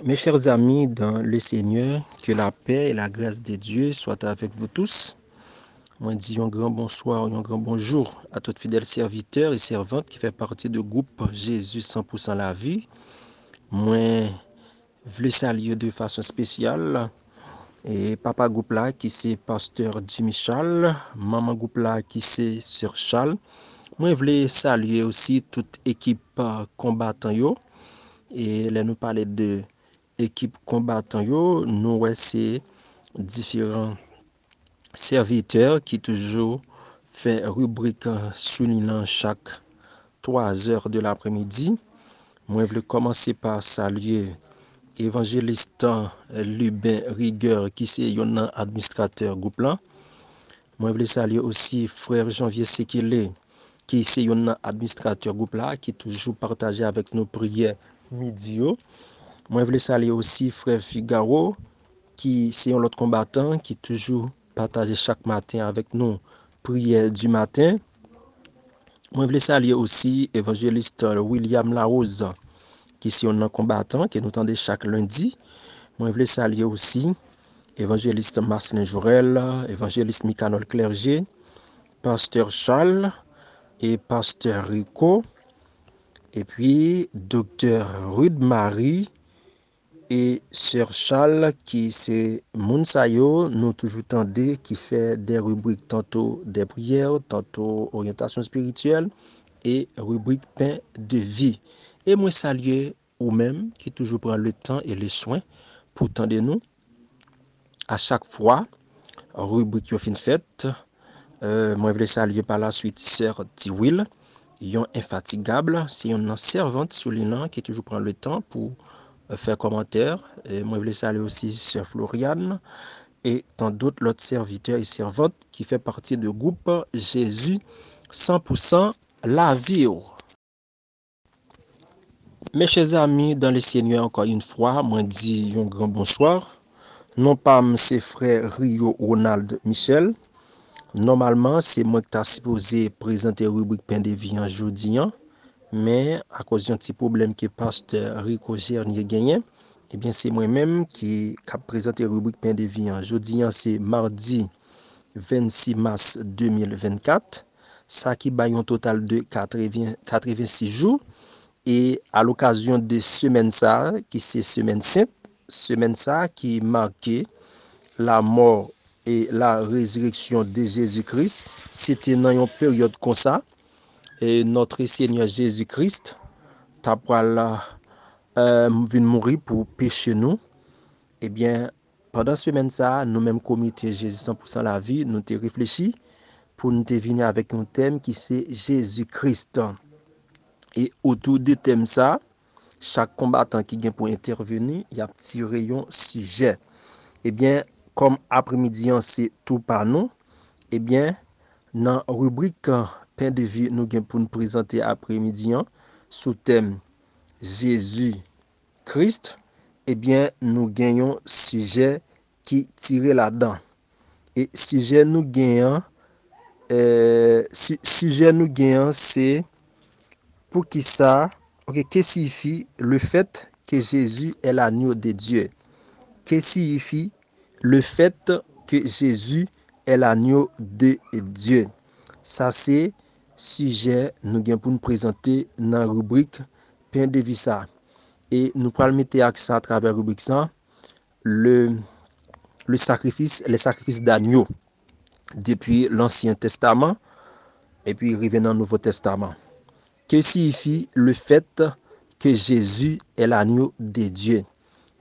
Mes chers amis dans le Seigneur, que la paix et la grâce de Dieu soient avec vous tous. Moi dis un grand bonsoir, un grand bonjour à tous fidèles serviteurs et servantes qui fait partie du groupe Jésus 100% la vie. Moi, veux saluer de façon spéciale et papa groupe là qui c'est pasteur Jimmy Charles, maman groupe là qui c'est sœur Charles. Moi, veux saluer aussi toute équipe combattant yo. Et là nous parler de équipe combattant yo, nous ouais c'est différents serviteurs qui toujours fait rubrique soulignant chaque 3 heures de l'après-midi. Moi je veux commencer par saluer évangéliste Lubin Rigueur qui c'est un administrateur groupe là. Moi je veux saluer aussi frère Janvier Sekele qui c'est un administrateur groupe là qui toujours partagé avec nos prières midi. Moi, je voulais saluer aussi frère Figaro, qui c'est un autre combattant qui toujours partage chaque matin avec nous prière du matin. Moi, je voulais saluer aussi évangéliste William Larose, qui c'est un combattant qui nous entendait chaque lundi. Moi, je voulais saluer aussi évangéliste Marcelin Jourel, évangéliste Micanol Clergé, pasteur Charles et pasteur Rico, et puis docteur Rude Marie et sœur Charles qui c'est Mounsayo, nous toujours tendez qui fait des rubriques tantôt des prières, tantôt orientation spirituelle et rubrique pain de vie. Et moi saluer ou même qui toujours prend le temps et les soins pour tendre nous à chaque fois rubrique yo fin faite. Moi je veux saluer par la suite sœur Tiwil, yon infatigable, c'est une servante soulignant qui toujours prend le temps pour faire commentaire. Et moi, je voulais saluer aussi Sœur Floriane et tant d'autres autres serviteurs et servantes qui fait partie du groupe Jésus 100% la vie. Mes chers amis dans le Seigneur, encore une fois, moi dis un grand bonsoir. Non pas mes frères Rio Ronald Michel. Normalement, c'est moi qui t'a supposé présenter rubrique pain de vie en jeudi, mais à cause d'un petit problème que pasteur Rico Gernier gagné, eh bien c'est moi-même qui a présenté rubrique pain de vie. Jeudi, c'est mardi 26 mars 2024. Ça qui bat un total de 86 jours. Et à l'occasion de semaine ça, qui c'est semaine sainte, semaine ça qui marquait la mort et la résurrection de Jésus-Christ, c'était dans une période comme ça. Et notre Seigneur Jésus-Christ t'a venu mourir pour pécher nous. Eh bien, pendant semaine ça, nous-mêmes comité Jésus 100% la vie, nous t'ai réfléchi pour nous venir avec un thème qui c'est Jésus-Christ. Et autour de thème ça, chaque combattant qui vient pour intervenir, il y a un petit rayon sujet. Eh bien, comme après-midi, c'est tout par nous, eh bien, dans la rubrique Pain de vie, nous avons pour nous présenter après-midi sous thème Jésus-Christ, eh bien, nous gagnons sujet qui tire là-dedans. Et sujet nous gagnons, c'est pour qui ça, ok, que signifie le fait que Jésus est l'agneau de Dieu? Que signifie le fait que Jésus est l'agneau de Dieu? Ça, c'est sujet nous gagnons pour nous présenter dans la rubrique Pain de vie ça. Et nous pourrons mettre accent à travers la rubrique ça, le sacrifice, les sacrifices d'agneau depuis l'Ancien Testament et puis arrivé dans le Nouveau Testament. Que signifie le fait que Jésus est l'agneau de Dieu?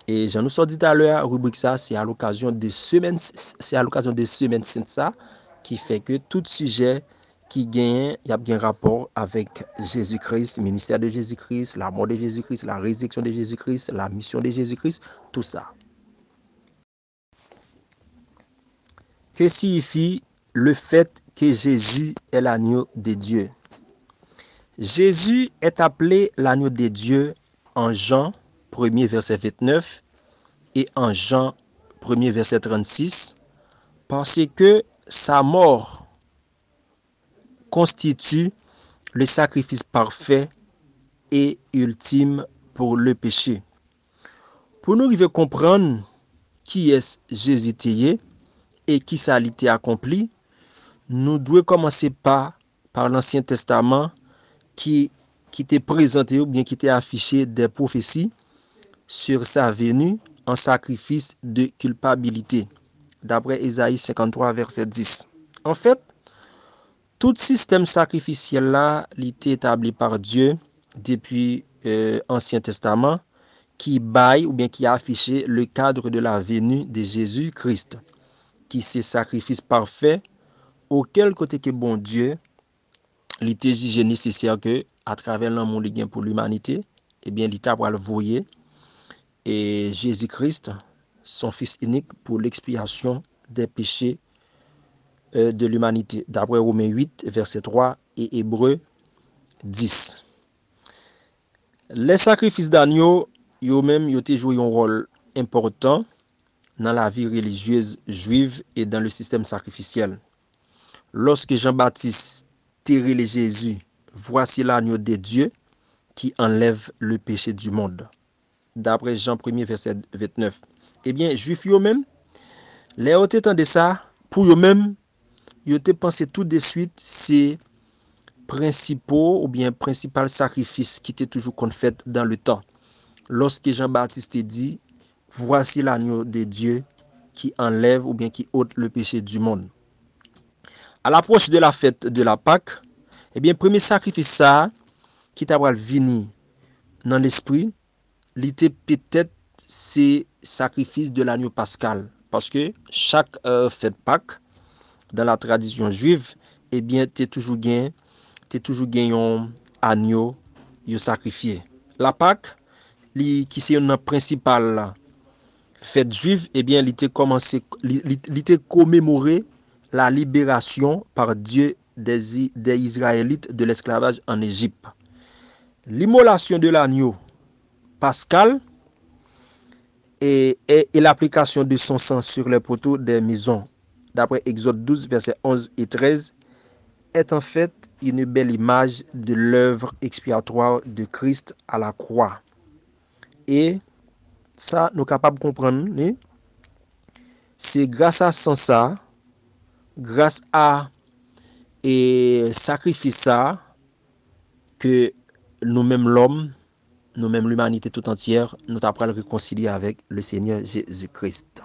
Et j'en nous ai dit tout à l'heure, rubrique ça, c'est à l'occasion de semaine sainte ça, qui fait que tout sujet qui gagne, il y a bien rapport avec Jésus-Christ, ministère de Jésus-Christ, la mort de Jésus-Christ, la résurrection de Jésus-Christ, la mission de Jésus-Christ, tout ça. Que signifie le fait que Jésus est l'agneau de Dieu? Jésus est appelé l'agneau de Dieu en Jean 1er verset 29 et en Jean 1er verset 36 parce que sa mort constitue le sacrifice parfait et ultime pour le péché. Pour nous arriver à comprendre qui est Jésus et qui ça a été accompli, nous devons commencer par l'Ancien Testament qui était présenté ou bien qui était affiché des prophéties sur sa venue en sacrifice de culpabilité, d'après Ésaïe 53, verset 10. En fait, tout système sacrificiel là, il était établi par Dieu depuis l'Ancien Testament, qui baille ou bien qui a affiché le cadre de la venue de Jésus-Christ, qui c'est sacrifice parfait, auquel côté que bon Dieu, il était jugé nécessaire que, à travers l'amour qu'il pour l'humanité, eh bien, l'État va le voyer et Jésus-Christ, son Fils unique, pour l'expiation des péchés de l'humanité, d'après Romains 8, verset 3 et Hébreux 10. Les sacrifices d'agneau, eux-mêmes, ils ont joué un rôle important dans la vie religieuse juive et dans le système sacrificiel. Lorsque Jean-Baptiste terrait Jésus, voici l'agneau de Dieu qui enlève le péché du monde. D'après Jean 1er, verset 29. Eh bien, juifs eux-mêmes, les ont entendu ça, pour eux-mêmes, ils ont pensé tout de suite, c'est principaux ou bien principal sacrifice qui était toujours qu'on fait dans le temps. Lorsque Jean-Baptiste dit, voici l'agneau de Dieu qui enlève ou bien qui ôte le péché du monde. À l'approche de la fête de la Pâque, eh bien, premier sacrifice ça, qui t'a venir dans l'esprit, l'était peut-être c'est sacrifice de l'agneau pascal. Parce que chaque fête Pâques, dans la tradition juive, eh bien, t'es toujours gagné un agneau sacrifié. La Pâque, qui c'est une principale fête juive, eh bien, il était commémoré la libération par Dieu des Israélites de l'esclavage en Égypte. L'immolation de l'agneau pascal et l'application de son sang sur les poteaux des maisons, d'après Exode 12, versets 11 et 13, est en fait une belle image de l'œuvre expiatoire de Christ à la croix. Et ça, nous sommes capables de comprendre, c'est grâce à ça, grâce à et sacrifice ça, que nous-mêmes l'homme, nous-mêmes l'humanité tout entière, nous avons le réconcilier avec le Seigneur Jésus-Christ.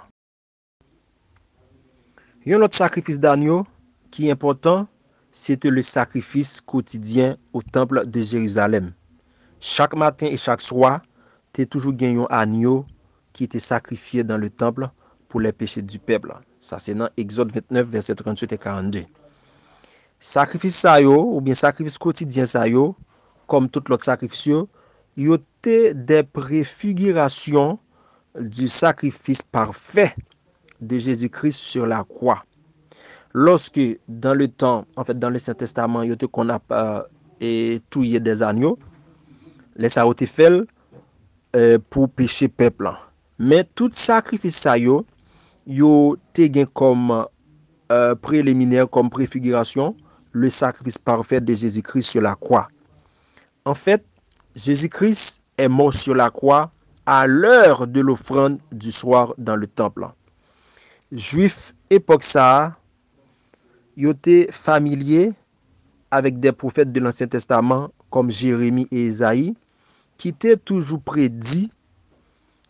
Un autre sacrifice d'agneau qui est important, c'était le sacrifice quotidien au temple de Jérusalem. Chaque matin et chaque soir, tu as toujours gagné un agneau qui était sacrifié dans le temple pour les péchés du peuple. Ça, c'est dans Exode 29, verset 38 et 42. Sacrifice ça ou bien sacrifice quotidien ça comme tout l'autre sacrifice yo étaient des préfigurations du sacrifice parfait de Jésus-Christ sur la croix. Lorsque dans le temps, en fait dans le Saint-Testament, yo te qu'on a tué des agneaux, les ça été fait pour pécher peuple. Mais tout sacrifice ça yo te gen comme préliminaire, comme préfiguration, le sacrifice parfait de Jésus-Christ sur la croix. En fait, Jésus-Christ est mort sur la croix à l'heure de l'offrande du soir dans le temple. Juifs, époque ça, ils étaient familiers avec des prophètes de l'Ancien Testament comme Jérémie et Ésaïe, qui étaient toujours prédit,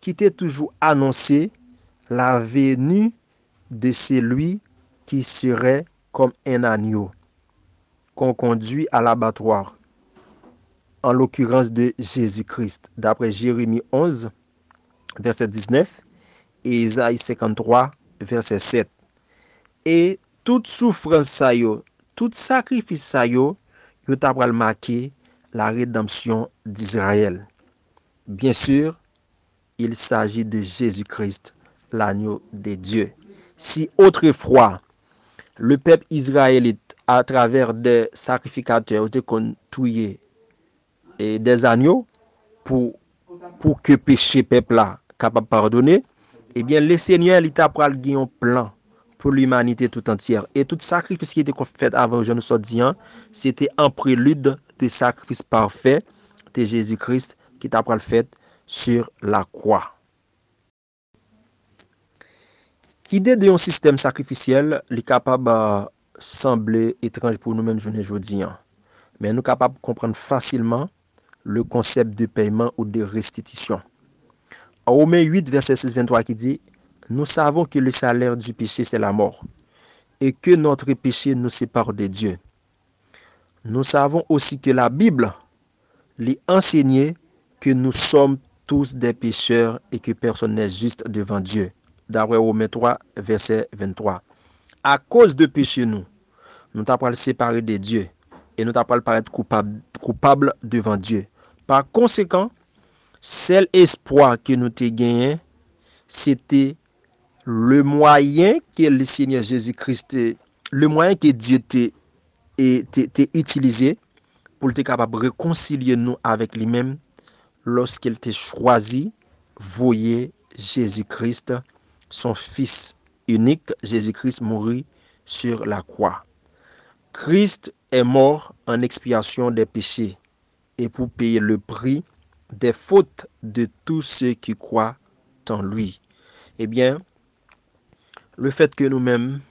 qui étaient toujours annoncé la venue de celui qui serait comme un agneau qu'on conduit à l'abattoir, en l'occurrence de Jésus-Christ, d'après Jérémie 11, verset 19, et Isaïe 53, verset 7. Et toute souffrance ça yo, tout sacrifice ça yo t'a marqué la rédemption d'Israël. Bien sûr, il s'agit de Jésus-Christ, l'agneau de Dieu. Si autrefois, le peuple israélite, à travers des sacrificateurs, était tué et des agneaux pour que péché peuple là capable pardonner, eh bien le Seigneur il t'a pral un plan pour l'humanité tout entière. Et tout sacrifice qui était fait avant je ne sais dire, c'était un prélude de sacrifice parfait de Jésus-Christ qui t'a pral fait sur la croix. Idée d'un système sacrificiel est capable de sembler étrange pour nous-mêmes aujourd'hui. Mais nous sommes capables de comprendre facilement le concept de paiement ou de restitution. En Romains 8, verset 6-23 qui dit, nous savons que le salaire du péché, c'est la mort, et que notre péché nous sépare de Dieu. Nous savons aussi que la Bible lui enseignait que nous sommes tous des pécheurs et que personne n'est juste devant Dieu. D'après Romains 3, verset 23. À cause de péché, nous t'apprends le séparer de Dieu et nous t'apprends paraître coupable devant Dieu. Par conséquent, seul espoir que nous t'ai gagné, c'était le moyen que le Seigneur Jésus-Christ, le moyen que Dieu t'a utilisé pour être capable de réconcilier nous avec lui-même lorsqu'il t'a choisi, voyez Jésus-Christ, son Fils unique, Jésus-Christ mourit sur la croix. Christ est mort en expiation des péchés et pour payer le prix des fautes de tous ceux qui croient en lui. Eh bien, le fait que nous-mêmes,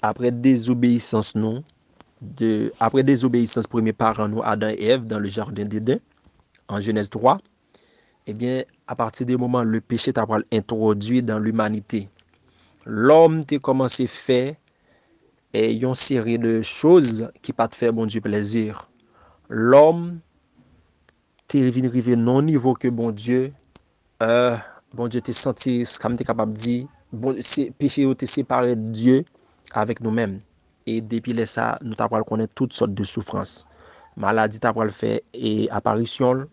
après désobéissance, après désobéissance premiers parents, nous, Adam et Ève, dans le jardin d'Éden, en Genèse 3, eh bien, à partir du moment où le péché t'a introduit dans l'humanité, l'homme t'a commencé à faire une série de choses qui pas te faire bon Dieu plaisir. L'homme t'est arrivé non niveau que bon Dieu t'es senti, comme t'es capable de dire, bon, péché t'es séparé de Dieu avec nous-mêmes. Et depuis ça, nous t'apprends connaître toutes sortes de souffrances. Maladie t'apprends faire et apparition,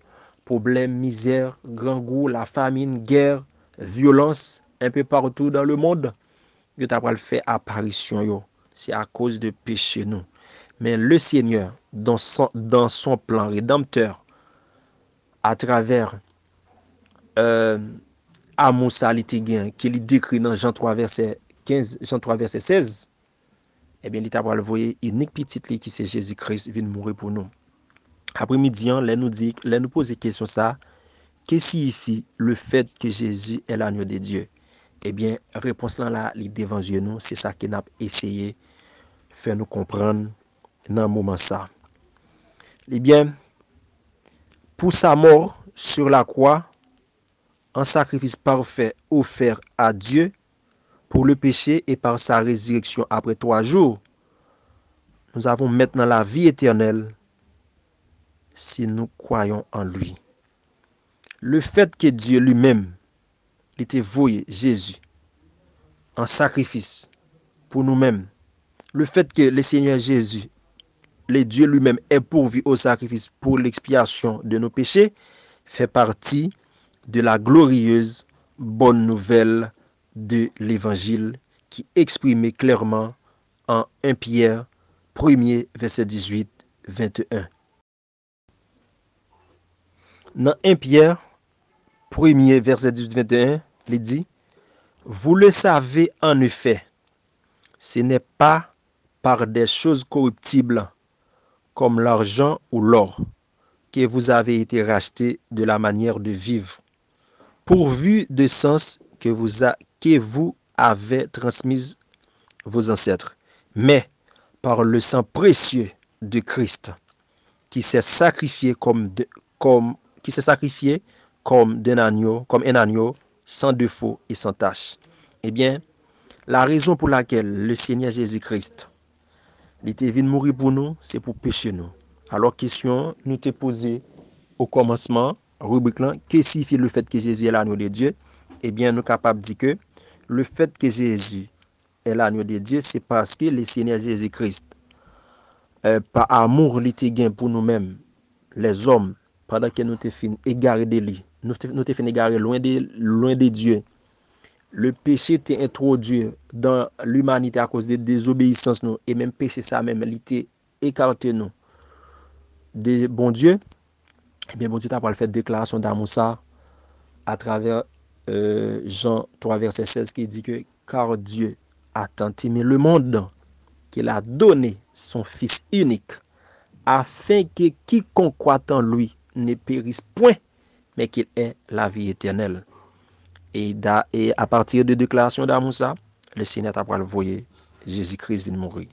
problèmes, misère, grand goût, la famine, guerre, violence, un peu partout dans le monde. Yo t'apprends faire apparition yo. C'est à cause de péché nous. Mais le Seigneur, dans son plan rédempteur, à travers amour ça qu'il décrit dans Jean 3 verset 15, Jean 3 verset 16, eh bien, il t'a voyé unique petite qui c'est Jésus-Christ vient mourir pour nous. Après-midi, là nous poser question ça, qu'est-ce qui signifie le fait que Jésus est l'agneau de Dieu? Eh bien, réponse là, devant nous, c'est ça qu'il a essayé de faire nous comprendre dans le moment ça. Eh bien, pour sa mort sur la croix, un sacrifice parfait offert à Dieu pour le péché et par sa résurrection après 3 jours, nous avons maintenant la vie éternelle si nous croyons en lui. Le fait que Dieu lui-même était voué Jésus en sacrifice pour nous-mêmes, le fait que le Seigneur Jésus, le Dieu lui-même, est pourvu au sacrifice pour l'expiation de nos péchés, fait partie de la glorieuse bonne nouvelle de l'Évangile qui exprimait clairement en 1 Pierre 1er verset 18-21. Dans 1 Pierre 1er verset 18-21, il dit, vous le savez en effet, ce n'est pas par des choses corruptibles comme l'argent ou l'or que vous avez été rachetés de la manière de vivre, pourvu de sens que vous avez transmis vos ancêtres, mais par le sang précieux de Christ, qui s'est sacrifié comme un agneau sans défaut et sans tache. Eh bien, la raison pour laquelle le Seigneur Jésus-Christ était venu mourir pour nous, c'est pour pécher nous. Alors, question nous t'ai posée au commencement, rubrique là, qu'est-ce qui fait le fait que Jésus est l'agneau de Dieu? Eh bien, nous sommes capables de dire que le fait que Jésus est l'agneau de Dieu, c'est parce que le Seigneur Jésus-Christ, par amour, il était gain pour nous-mêmes, les hommes, pendant que nous t'ai fin égaré de lui, nous t'ai fin égaré loin de Dieu. Le péché était introduit dans l'humanité à cause de désobéissance nous, et même péché ça même, il était écarté nous de bon Dieu. Eh bien, bon Dieu t'a pas fait déclaration d'amour ça à travers Jean 3 verset 16 qui dit que car Dieu a tant aimé le monde qu'il a donné son Fils unique afin que quiconque croit en lui ne périsse point, mais qu'il ait la vie éternelle. Et à partir de déclaration d'amour ça, le Seigneur t'a le voyer, Jésus-Christ vient mourir.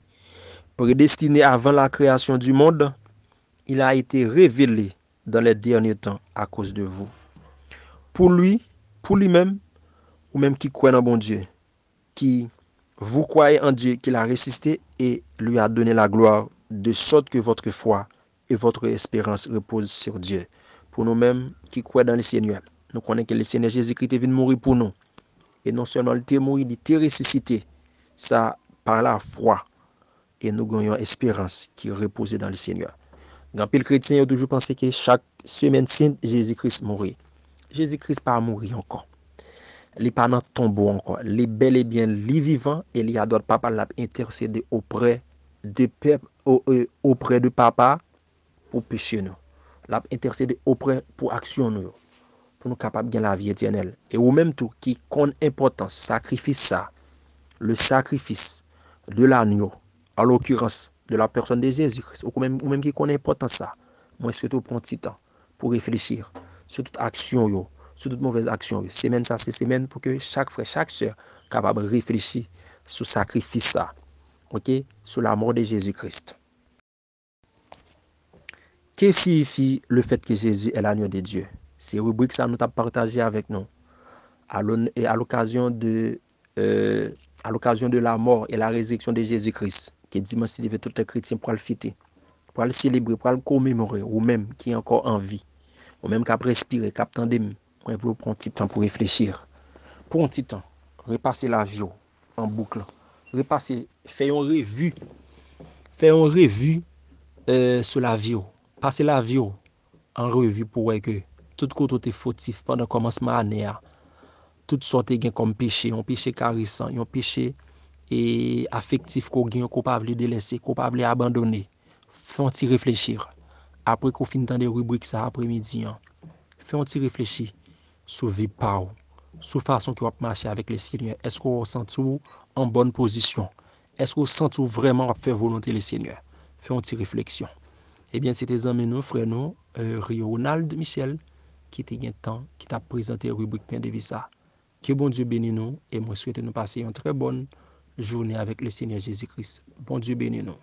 Prédestiné avant la création du monde, il a été révélé dans les derniers temps à cause de vous. Pour lui-même, ou même qui croit en bon Dieu, qui vous croyez en Dieu, qu'il a ressuscité et lui a donné la gloire, de sorte que votre foi et votre espérance reposent sur Dieu. Pour nous-mêmes qui croyons dans le Seigneur, nous connaissons que le Seigneur Jésus-Christ est venu mourir pour nous. Et non seulement il est mort, il est ressuscité. Ça, par la foi. Et nous gagnons espérance qui repose dans le Seigneur. Grand pile chrétien a toujours pensé que chaque semaine sainte, Jésus-Christ mourit. Jésus-Christ pas mourir encore. Il n'est pas dans le tombeau encore. Il est bel et bien vivant et il a d'autres papa l'a intercédé auprès de papa pour pécher nous. L'a intercédé auprès pour action nous. Pour nous capables de gagner la vie éternelle. Et ou même tout qui compte importance, sacrifice ça. Le sacrifice de l'agneau, en l'occurrence de la personne de Jésus-Christ, ou même qui connaît importance ça. Moi, surtout prendre un petit temps pour réfléchir sur toute action, sur toute mauvaise action. Semaine ça, c'est semaine pour que chaque frère, chaque soeur capable de réfléchir sur le sacrifice ça. Ok? Sur la mort de Jésus-Christ. Que signifie le fait que Jésus est l'agneau de Dieu? C'est rubrique ça nous a partagé avec nous. À l'occasion de la mort et la résurrection de Jésus-Christ, qui dimanche il tout les chrétiens pour le fêter, pour le célébrer, pour le commémorer, ou même qui est encore en vie, ou même qui a respiré, qui a attendu, moi je veux prendre un petit temps pour réfléchir. Pour un petit temps, repasser la vie en boucle, repasser, faire une revue sur la vie, passer la vie en revue pour voir que tout côté fautif pendant le commencement de l'année, toutes sortes de comme péché, un péché caressant, un péché et affectif qu'on gagne, qu'on pas délaisser, qu'on pas abandonner. Font-y réfléchir. Après qu'on finit dans des rubriques ça après-midi, font-y réfléchir sur vie par sur façon qu'on va marcher avec le Seigneur. Est-ce qu'on sent tout en bonne position? Est-ce qu'on sent tout vraiment faire volonté le Seigneur? Font-y réflexion. Eh bien, c'était amis nous, frère nous, Ronald Michel, qui était un temps, qui t'a présenté rubrique Pain de vie ça. Que bon Dieu bénisse nous et moi souhaite nous passer une très bonne journée avec le Seigneur Jésus-Christ. Bon Dieu bénisse nous.